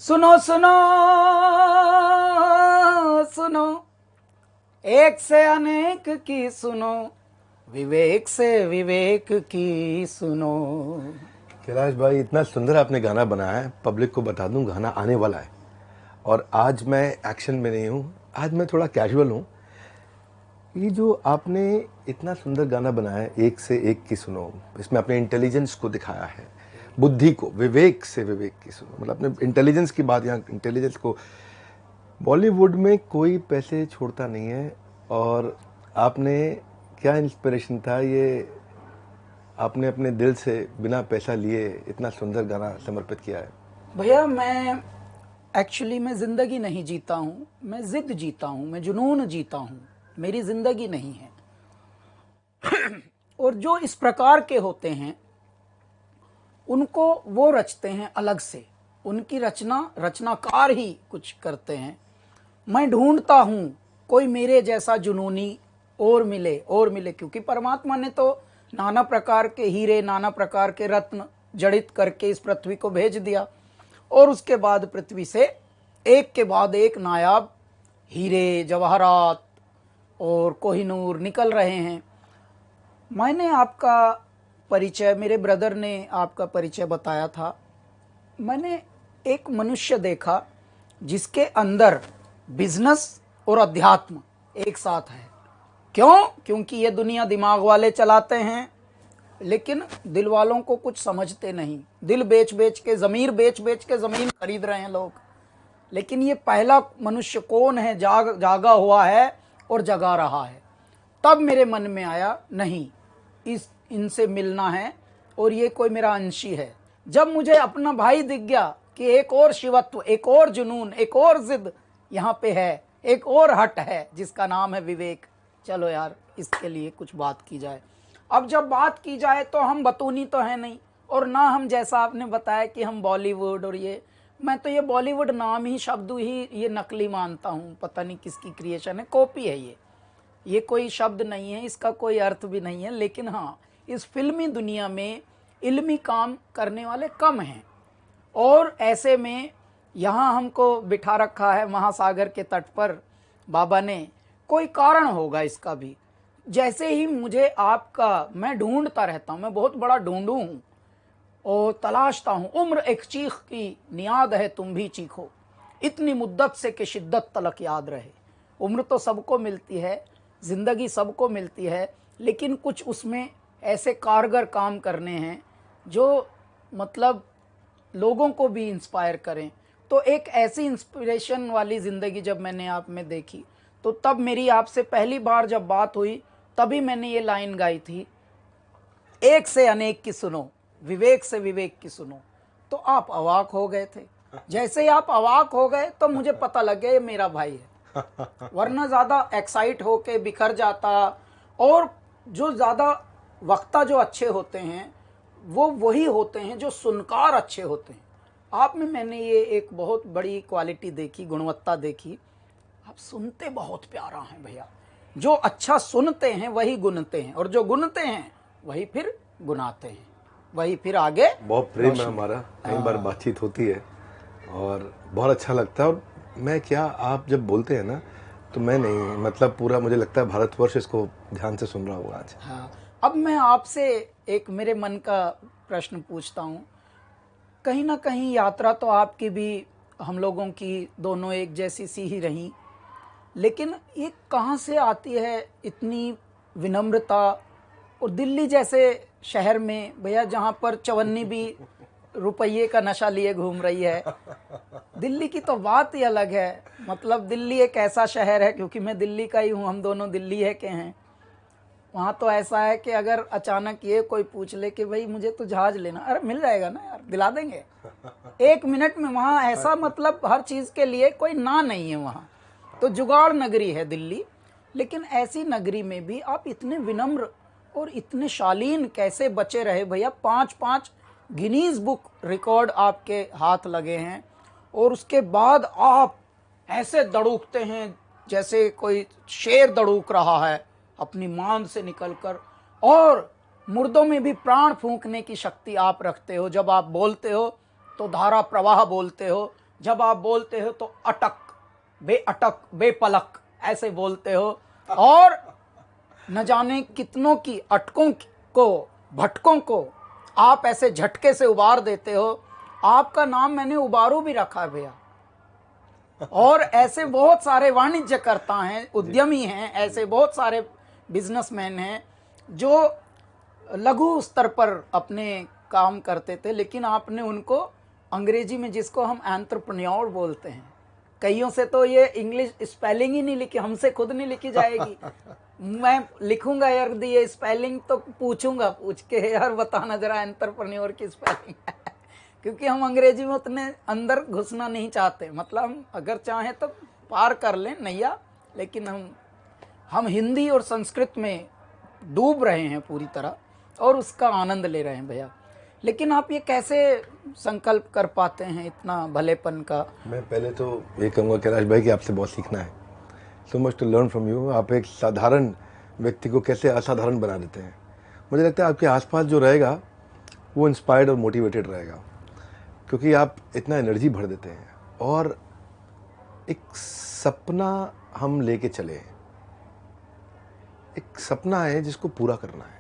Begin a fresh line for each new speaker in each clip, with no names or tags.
सुनो सुनो सुनो, एक से अनेक की सुनो, विवेक से विवेक की सुनो।
कैलाश भाई, इतना सुंदर आपने गाना बनाया है। पब्लिक को बता दूं, गाना आने वाला है। और आज मैं एक्शन में नहीं हूँ, आज मैं थोड़ा कैजुअल हूँ। ये जो आपने इतना सुंदर गाना बनाया है, एक से एक की सुनो, इसमें अपने इंटेलिजेंस को दिखाया है, बुद्धि को, विवेक से विवेक की सुनो, मतलब अपने इंटेलिजेंस की बात, यहाँ इंटेलिजेंस को। बॉलीवुड में कोई पैसे छोड़ता नहीं है। और आपने क्या इंस्पिरेशन था ये, आपने अपने दिल से बिना पैसा लिए इतना सुंदर गाना समर्पित किया है।
भैया मैं एक्चुअली मैं ज़िंदगी नहीं जीता हूँ, मैं ज़िद जीता हूँ, मैं जुनून जीता हूँ, मेरी ज़िंदगी नहीं है। और जो इस प्रकार के होते हैं उनको वो रचते हैं अलग से, उनकी रचनाकार ही कुछ करते हैं। मैं ढूंढता हूँ कोई मेरे जैसा जुनूनी और मिले, क्योंकि परमात्मा ने तो नाना प्रकार के हीरे, नाना प्रकार के रत्न जड़ित करके इस पृथ्वी को भेज दिया, और उसके बाद पृथ्वी से एक के बाद एक नायाब हीरे, जवाहरात और कोहिनूर निकल रहे हैं। मैंने आपका परिचय, मेरे ब्रदर ने आपका परिचय बताया था। मैंने एक मनुष्य देखा जिसके अंदर बिजनेस और अध्यात्म एक साथ है। क्यों? क्योंकि ये दुनिया दिमाग वाले चलाते हैं, लेकिन दिल वालों को कुछ समझते नहीं। दिल बेच बेच के, ज़मीर बेच बेच के ज़मीन खरीद रहे हैं लोग। लेकिन ये पहला मनुष्य कौन है जागा हुआ है और जगा रहा है। तब मेरे मन में आया, नहीं, इनसे मिलना है, और ये कोई मेरा अंशी है। जब मुझे अपना भाई दिख गया कि एक और शिवत्व, एक और जुनून, एक और जिद यहाँ पे है, एक और हट है जिसका नाम है विवेक, चलो यार इसके लिए कुछ बात की जाए। अब जब बात की जाए तो हम बतूनी तो है नहीं, और ना हम, जैसा आपने बताया कि हम बॉलीवुड, और ये मैं तो ये बॉलीवुड नाम ही, शब्द ही ये नकली मानता हूँ, पता नहीं किसकी क्रिएशन है, कॉपी है ये कोई शब्द नहीं है, इसका कोई अर्थ भी नहीं है। लेकिन हाँ, इस फिल्मी दुनिया में इल्मी काम करने वाले कम हैं, और ऐसे में यहाँ हमको बिठा रखा है महासागर के तट पर बाबा ने। कोई कारण होगा इसका भी। जैसे ही मुझे आपका, मैं ढूंढता रहता हूँ, मैं बहुत बड़ा ढूंढू हूँ और तलाशता हूँ। उम्र एक चीख की नियाद है, तुम भी चीखो, इतनी मुद्दत से कि शिद्दत तलक याद रहे। उम्र तो सबको मिलती है, ज़िंदगी सबको मिलती है, लेकिन कुछ उसमें ऐसे कारगर काम करने हैं जो मतलब लोगों को भी इंस्पायर करें। तो एक ऐसी इंस्पिरेशन वाली ज़िंदगी जब मैंने आप में देखी, तो तब मेरी आपसे पहली बार जब बात हुई, तभी मैंने ये लाइन गाई थी, एक से अनेक की सुनो, विवेक से विवेक की सुनो। तो आप अवाक हो गए थे। जैसे ही आप अवाक हो गए तो मुझे पता लग गया ये मेरा भाई है, वरना ज़्यादा एक्साइट होके बिखर जाता। और जो ज़्यादा वक्ता जो अच्छे होते हैं वो वही होते हैं जो सुनकार अच्छे होते हैं। आप में मैंने ये एक बहुत बड़ी क्वालिटी देखी, गुणवत्ता देखी, आप सुनते बहुत प्यारा हैं भैया। जो अच्छा सुनते हैं वही गुनते हैं, और जो गुनते हैं वही फिर गुनाते हैं, वही फिर आगे।
बहुत प्रेम है हमारा, कई बार बातचीत होती है और बहुत अच्छा लगता है। और मैं क्या, आप जब बोलते हैं ना, तो मैं नहीं, मतलब पूरा मुझे लगता है भारतवर्ष इसको ध्यान से सुन रहा होगा आज।
हाँ, अब मैं आपसे एक मेरे मन का प्रश्न पूछता हूँ। कहीं ना कहीं यात्रा तो आपकी भी, हम लोगों की दोनों एक जैसी सी ही रही, लेकिन ये कहाँ से आती है इतनी विनम्रता? और दिल्ली जैसे शहर में भैया, जहाँ पर चवन्नी भी रुपये का नशा लिए घूम रही है, दिल्ली की तो बात ही अलग है। मतलब दिल्ली एक ऐसा शहर है, क्योंकि मैं दिल्ली का ही हूँ, हम दोनों दिल्ली है के हैं। वहाँ तो ऐसा है कि अगर अचानक ये कोई पूछ ले कि भाई मुझे तो जहाज लेना, अरे मिल जाएगा ना यार, दिला देंगे 1 मिनट में। वहाँ ऐसा, मतलब हर चीज़ के लिए कोई ना नहीं है वहाँ। तो जुगाड़ नगरी है दिल्ली। लेकिन ऐसी नगरी में भी आप इतने विनम्र और इतने शालीन कैसे बचे रहे भैया? 5-5 गिनीज बुक रिकॉर्ड आपके हाथ लगे हैं, और उसके बाद आप ऐसे दड़ूकते हैं जैसे कोई शेर दड़ूक रहा है अपनी मान से निकलकर। और मुर्दों में भी प्राण फूंकने की शक्ति आप रखते हो। जब आप बोलते हो तो धारा प्रवाह बोलते हो, जब आप बोलते हो तो अटक बेपलक ऐसे बोलते हो, और न जाने कितनों की अटकों को, भटकों को आप ऐसे झटके से उबार देते हो। आपका नाम मैंने उबारू भी रखा है भैया। और ऐसे बहुत सारे वाणिज्यकर्ता हैं, उद्यमी हैं, ऐसे बहुत सारे बिजनेसमैन हैं जो लघु स्तर पर अपने काम करते थे, लेकिन आपने उनको अंग्रेजी में, जिसको हम एंटरप्रेन्योर बोलते हैं, कईयों से तो ये इंग्लिश स्पेलिंग ही नहीं लिखी, हमसे खुद नहीं लिखी जाएगी। मैं लिखूंगा यार ये स्पेलिंग तो पूछूंगा, पूछ के यार बताना जरा एंटरप्रेन्योर की स्पेलिंग क्योंकि हम अंग्रेजी में उतने अंदर घुसना नहीं चाहते। मतलब हम अगर चाहें तो पार कर लें नैया, लेकिन हम हिंदी और संस्कृत में डूब रहे हैं पूरी तरह और उसका आनंद ले रहे हैं भैया। लेकिन आप ये कैसे संकल्प कर पाते हैं इतना भलेपन का?
मैं पहले तो ये कहूँगा कैलाश भाई कि आपसे बहुत सीखना है, so much to learn from you. आप एक साधारण व्यक्ति को कैसे असाधारण बना देते हैं। मुझे लगता है आपके आसपास जो रहेगा वो इंस्पायर्ड और मोटिवेटेड रहेगा, क्योंकि आप इतना एनर्जी भर देते हैं। और एक सपना हम लेके चले हैं, एक सपना है जिसको पूरा करना है,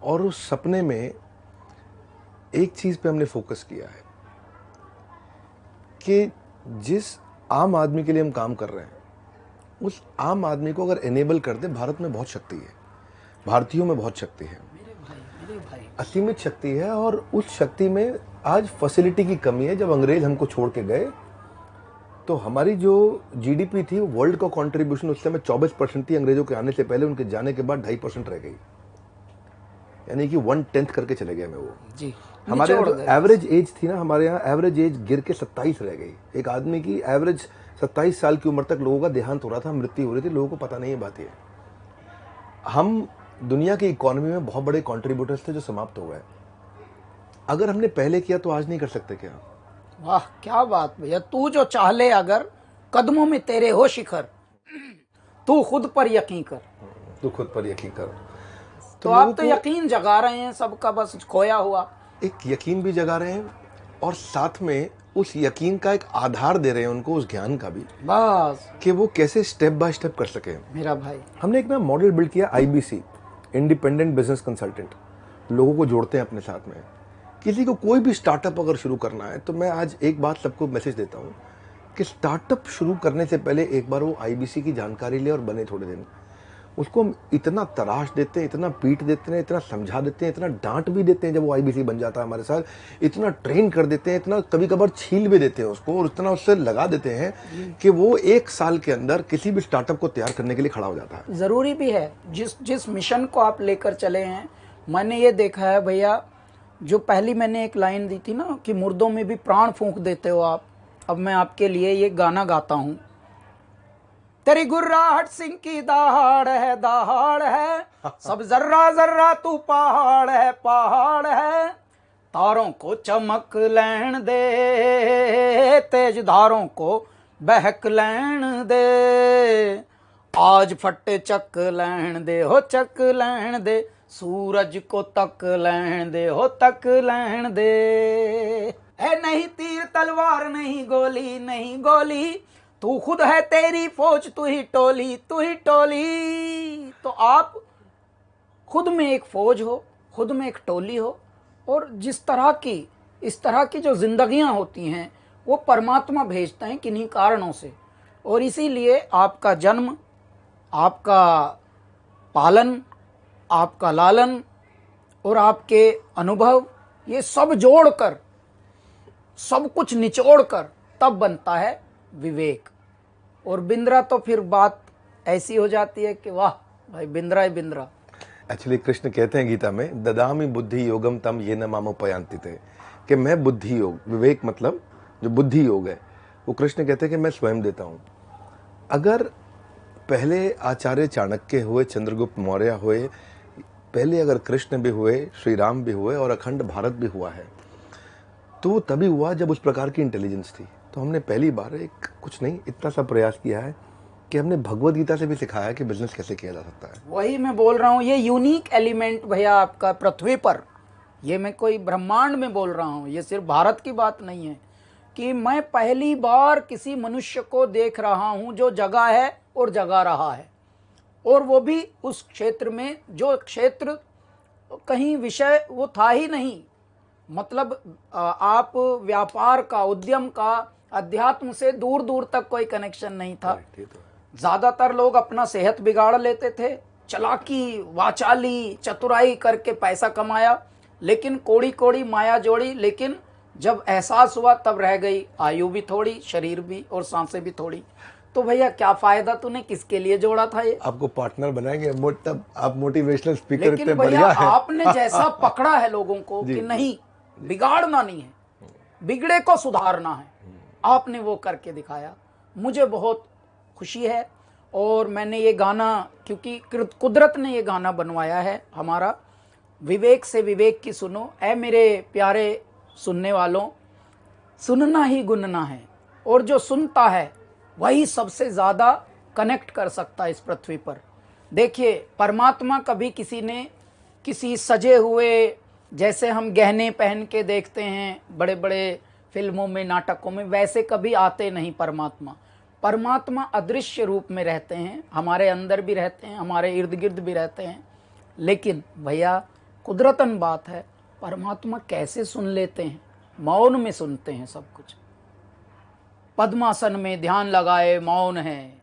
और उस सपने में एक चीज़ पे हमने फोकस किया है कि जिस आम आदमी के लिए हम काम कर रहे हैं, उस आम आदमी को अगर एनेबल कर दे, भारत में बहुत शक्ति है, भारतीयों में बहुत शक्ति है,
मेरे भाई
असीमित शक्ति है। और उस शक्ति में आज फैसिलिटी की कमी है। जब अंग्रेज हमको छोड़ के गए तो हमारी जो जीडीपी थी, वर्ल्ड का कंट्रीब्यूशन उस समय 24% थी। अंग्रेजों के आने से पहले, उनके जाने के बाद 2.5% रह गई, यानी कि 1/10 करके चले गए में वो
जी।
हमारे यहाँ एवरेज एज थी ना, हमारे यहाँ एवरेज एज गिर के 27 रह गई। एक आदमी की एवरेज 27 साल की उम्र तक लोगों का देहांत हो रहा था, मृत्यु हो रही थी, लोगों को पता नहीं है बात ये। हम दुनिया की इकोनॉमी में बहुत बड़े कंट्रीब्यूटर्स थे जो समाप्त हो गए। अगर हमने पहले किया तो आज नहीं कर सकते क्या?
वाह क्या बात भैया। तू जो चाह ले अगर, कदमों में तेरे हो शिखर, तू खुद पर यकीन कर।
तू खुद पर यकीन कर।
तो आप तो यकीन जगा रहे हैं सबका, बस खोया हुआ
एक यकीन भी जगा रहे हैं, और साथ में उस यकीन का एक आधार दे रहे हैं उनको, उस ज्ञान का भी,
बस
कि वो कैसे स्टेप बाय स्टेप कर सके।
मेरा भाई,
हमने एक ना मॉडल बिल्ड किया, IBC, इंडिपेंडेंट बिजनेस कंसल्टेंट। लोगों को जोड़ते हैं अपने साथ में। किसी को कोई भी स्टार्टअप अगर शुरू करना है, तो मैं आज एक बात सबको मैसेज देता हूँ कि स्टार्टअप शुरू करने से पहले एक बार वो IBC की जानकारी ले और बने थोड़े दिन। उसको हम इतना तराश देते हैं, इतना पीट देते हैं, इतना समझा देते हैं, इतना डांट भी देते हैं जब वो IBC बन जाता है हमारे साथ, इतना ट्रेन कर देते हैं, इतना कभी कभार छील भी देते हैं उसको, और इतना उससे लगा देते हैं कि वो 1 साल के अंदर किसी भी स्टार्टअप को तैयार करने के लिए खड़ा हो जाता है।
जरूरी भी है। जिस मिशन को आप लेकर चले हैं, मैंने ये देखा है भैया, जो पहली मैंने एक लाइन दी थी ना कि मुर्दों में भी प्राण फूंक देते हो आप, अब मैं आपके लिए ये गाना गाता हूँ। तेरी गुर्राहट सिंह की दहाड़ है, सब जर्रा जर्रा तू पहाड़ है, तारों को चमक लैन दे, तेज धारों को बहक लैन दे, आज फटे चक लैन दे हो, चक लैन दे, सूरज को तक लैन दे हो, तक लैन दे। है नहीं तीर तलवार, नहीं गोली, नहीं गोली, तू खुद है तेरी फौज, तू ही टोली, तू ही टोली। तो आप खुद में एक फौज हो, खुद में एक टोली हो, और इस तरह की जो जिंदगियां होती हैं वो परमात्मा भेजते हैं किन्हीं कारणों से। और इसीलिए आपका जन्म, आपका पालन, आपका लालन और आपके अनुभव, ये सब जोड़कर, सब कुछ निचोड़कर तब बनता है विवेक। और बिंद्रा तो फिर बात ऐसी हो जाती है कि वाह भाई, बिंद्रा ही बिंद्रा।
एक्चुअली कृष्ण कहते हैं गीता में, ददामि बुद्धि योगम तम ये न मामुपयांति थे, कि मैं बुद्धि योग, विवेक मतलब जो बुद्धि योग है, वो कृष्ण कहते हैं कि मैं स्वयं देता हूँ। अगर पहले आचार्य चाणक्य हुए, चंद्रगुप्त मौर्य हुए, पहले अगर कृष्ण भी हुए, श्री राम भी हुए, और अखंड भारत भी हुआ है, तो वो तभी हुआ जब उस प्रकार की इंटेलिजेंस थी। तो हमने पहली बार एक कुछ नहीं, इतना सा प्रयास किया है कि हमने भगवद गीता से भी सिखाया कि बिजनेस कैसे किया जा सकता है।
वही मैं बोल रहा हूँ, ये यूनिक एलिमेंट भैया आपका पृथ्वी पर, ये मैं कोई ब्रह्मांड में बोल रहा हूँ, ये सिर्फ भारत की बात नहीं है, कि मैं पहली बार किसी मनुष्य को देख रहा हूं जो जगा है और जगा रहा है, और वो भी उस क्षेत्र में जो क्षेत्र कहीं विषय वो था ही नहीं। मतलब आप व्यापार का, उद्यम का, अध्यात्म से दूर दूर तक कोई कनेक्शन नहीं था। ज्यादातर लोग अपना सेहत बिगाड़ लेते थे, चालाकी, वाचाली, चतुराई करके पैसा कमाया, लेकिन कोड़ी कोड़ी माया जोड़ी, लेकिन जब एहसास हुआ तब रह गई आयु भी थोड़ी, शरीर भी, और सांसें भी थोड़ी। तो भैया क्या फायदा, तूने किसके लिए जोड़ा था ये?
आपको पार्टनर बनाएंगे, तब आप मोटिवेशनल स्पीकर इतने
लेकिन
बढ़िया
भैया
हैं।
आपने जैसा पकड़ा है लोगों को कि नहीं, बिगाड़ना नहीं है, बिगड़े को सुधारना है, आपने वो करके दिखाया। मुझे बहुत खुशी है। और मैंने ये गाना, क्योंकि कुदरत ने ये गाना बनवाया है हमारा, विवेक से विवेक की सुनो, ऐ मेरे प्यारे सुनने वालों, सुनना ही गुनना है, और जो सुनता है वही सबसे ज़्यादा कनेक्ट कर सकता है इस पृथ्वी पर। देखिए, परमात्मा कभी किसी सजे हुए, जैसे हम गहने पहन के देखते हैं बड़े बड़े फिल्मों में, नाटकों में, वैसे कभी आते नहीं परमात्मा। परमात्मा अदृश्य रूप में रहते हैं, हमारे अंदर भी रहते हैं, हमारे इर्द गिर्द भी रहते हैं। लेकिन भैया कुदरतन बात है, परमात्मा कैसे सुन लेते हैं? मौन में सुनते हैं सब कुछ। पद्मासन में ध्यान लगाए मौन है,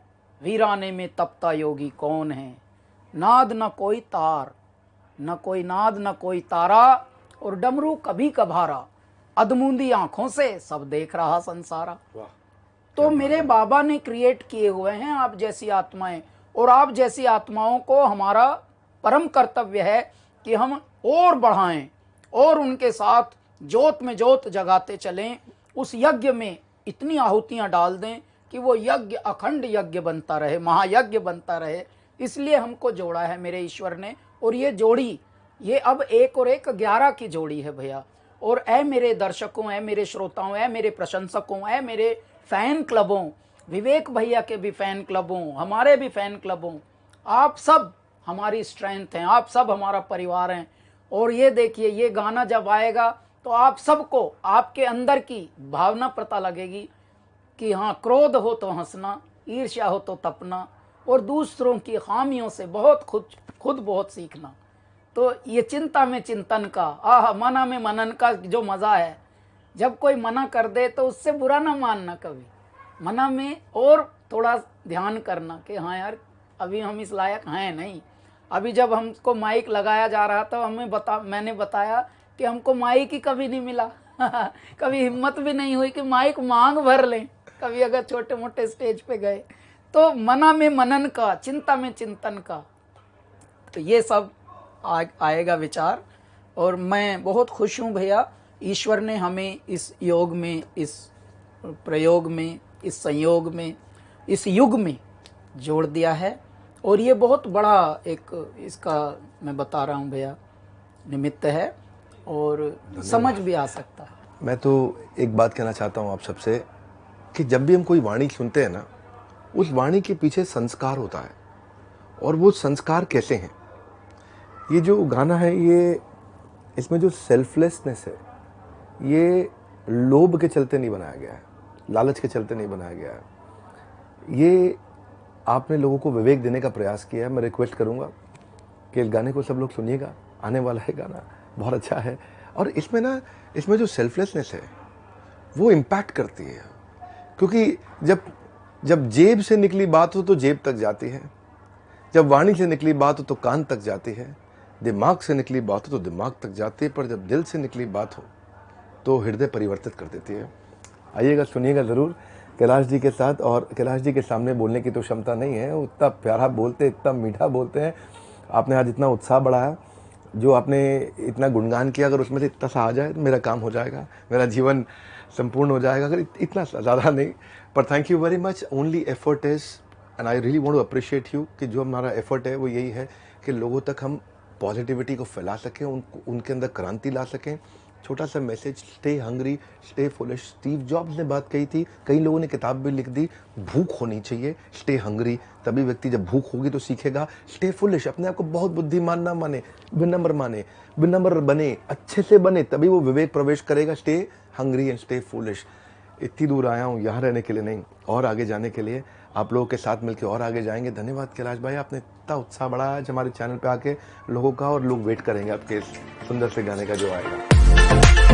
वीराने में तपता योगी कौन है। नाद न कोई तार, न कोई नाद न कोई तारा, और डमरू कभी कभारा, अधमूंदी आंखों से सब देख रहा संसारा। तो मेरे बाबा ने क्रिएट किए हुए हैं आप जैसी आत्माएं, और आप जैसी आत्माओं को हमारा परम कर्तव्य है कि हम और बढ़ाएं और उनके साथ जोत में जोत जगाते चलें। उस यज्ञ में इतनी आहुतियां डाल दें कि वो यज्ञ अखंड यज्ञ बनता रहे, महायज्ञ बनता रहे। इसलिए हमको जोड़ा है मेरे ईश्वर ने। और ये जोड़ी, ये अब 1 और 1 11 की जोड़ी है भैया। और ऐ मेरे दर्शकों, ऐ मेरे श्रोताओं, ऐ मेरे प्रशंसकों, ऐ मेरे फैन क्लबों, विवेक भैया के भी फैन क्लबों, हमारे भी फैन क्लबों, आप सब हमारी स्ट्रेंथ हैं, आप सब हमारा परिवार हैं। और ये देखिए, ये गाना जब आएगा तो आप सबको आपके अंदर की भावना पता लगेगी कि हाँ, क्रोध हो तो हंसना, ईर्ष्या हो तो तपना, और दूसरों की खामियों से खुद बहुत सीखना। तो ये चिंता में चिंतन का, मना में मनन का जो मज़ा है, जब कोई मना कर दे तो उससे बुरा ना मानना कभी, मना में और थोड़ा ध्यान करना कि हाँ यार, अभी हम इस लायक हैं नहीं। अभी जब हमको माइक लगाया जा रहा था, मैंने बताया कि हमको माइक ही कभी नहीं मिला कभी हिम्मत भी नहीं हुई कि माइक मांग भर लें कभी, अगर छोटे मोटे स्टेज पे गए तो। मना में मनन का, चिंता में चिंतन का, तो ये सब आएगा विचार। और मैं बहुत खुश हूँ भैया, ईश्वर ने हमें इस योग में, इस प्रयोग में, इस संयोग में, इस युग में जोड़ दिया है। और ये बहुत बड़ा एक, इसका मैं बता रहा हूँ भैया, निमित्त है, और समझ भी आ सकता है।
मैं तो एक बात कहना चाहता हूँ आप सबसे कि जब भी हम कोई वाणी सुनते हैं ना, उस वाणी के पीछे संस्कार होता है। और वो संस्कार कैसे हैं? ये जो गाना है, ये इसमें जो सेल्फलेसनेस है, ये लोभ के चलते नहीं बनाया गया है, लालच के चलते नहीं बनाया गया है। ये आपने लोगों को विवेक देने का प्रयास किया है। मैं रिक्वेस्ट करूंगा कि इस गाने को सब लोग सुनिएगा, आने वाला है गाना, बहुत अच्छा है। और इसमें जो सेल्फलेसनेस है वो इम्पैक्ट करती है, क्योंकि जब जेब से निकली बात हो तो जेब तक जाती है, जब वाणी से निकली बात हो तो कान तक जाती है, दिमाग से निकली बात हो तो दिमाग तक जाती है, पर जब दिल से निकली बात हो तो हृदय परिवर्तित कर देती है। आइएगा, सुनिएगा ज़रूर कैलाश जी के साथ। और कैलाश जी के सामने बोलने की तो क्षमता नहीं है, वो इतना प्यारा बोलते हैं, इतना मीठा बोलते हैं। आपने आज इतना उत्साह बढ़ाया, जो आपने इतना गुणगान किया, अगर उसमें से इतना सा आ जाए तो मेरा काम हो जाएगा, मेरा जीवन संपूर्ण हो जाएगा। अगर इतना ज़्यादा नहीं, पर thank you very much. Only effort is, and I really want to appreciate you, कि जो हमारा एफर्ट है वो यही है कि लोगों तक हम पॉजिटिविटी को फैला सकें, उनके अंदर क्रांति ला सकें। छोटा सा message, stay hungry, stay foolish. Steve jobs ने बात कही थी, कई लोगों ने किताब भी लिख दी, भूख होनी चाहिए, स्टे हंग्री। तभी व्यक्ति जब भूख होगी तो सीखेगा। स्टे फुलिश, अपने आप को बहुत बुद्धिमान ना माने, विनम्र बने, अच्छे से बने, तभी वो विवेक प्रवेश करेगा। Stay hungry and stay foolish. इतनी दूर आया हूँ यहाँ रहने के लिए नहीं, और आगे जाने के लिए। आप लोगों के साथ मिलकर और आगे जाएंगे। धन्यवाद कैलाश भाई, आपने इतना उत्साह बढ़ाया आज हमारे चैनल पे आके लोगों का, और लोग वेट करेंगे आपके इस सुंदर से गाने का जो आएगा।